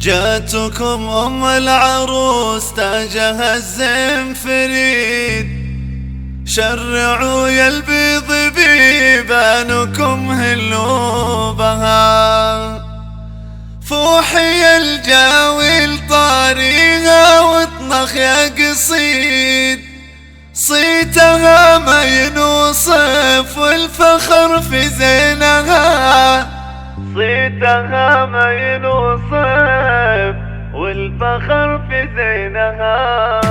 جاتكم أم العروس تاجها الزين فريد، شرعوا يا البيض بيبانكم هلوا بها، فوحي يا الجاويل طاريها واطنخ يا قصيد، صيتها ما ينوصف والفخر في زينها، صيتها ما ينوصف والفخر في زينها.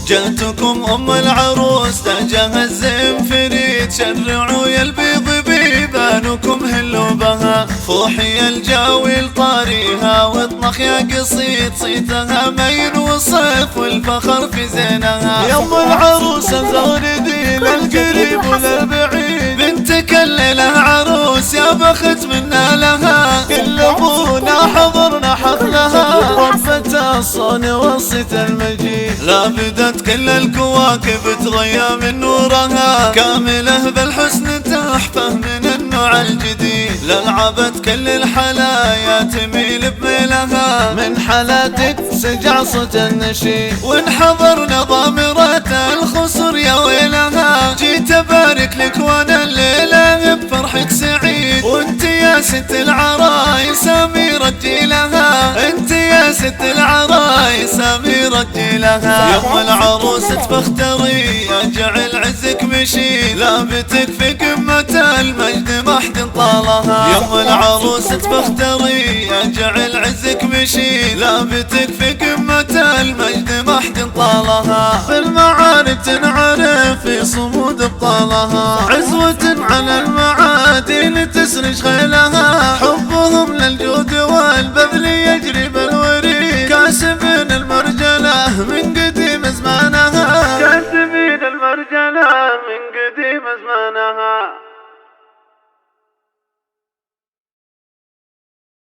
جاتكم أم العروس تاجها الزين فريد، شرعوا يا البيض بيبانكم هلوا بها، فوحي يا الجاويل طاريها واطنخ يا قصيد، صيتها ما ينوصف والفخر في زينها. يا أم العروس الزغردي للقريب وللبعيد، بنتك الليلة عروس يا بخت منا لها، كل أبونا حضرنا حفلها، ربة الصون والصيت المجيد، لابدت كل الكواكب تغيى من نورها، كامله بالحسن تحفه من النوع الجديد، للعبت كل الحلايا تميل بميلها، من حالاتك سجع صوت النشيد، وان حضرنا ضامرة الخصر يا ويلها، جيت ابارك لك وانا الليله بفرحك سعيد، وانت يا ست العرايس اميرة جيلها، انت يا ست العرايس اميرة جيلها. يا ام العروس تفختري اجعل عزك مشي، لابتك في قمة المجد ما حد طالها، يا ام العروس تفختري اجعل عزك مشي، لابتك في قمة المجد ما حد طالها، بالمعارك تنعرف في صمود ابطالها، عزوة على المعادن تسرج خيلها، حبهم للجود والبذل يجري بالوريد، كاسبين المرجلة من قديم زمانها، كاسبين المرجلة من قديم زمانها.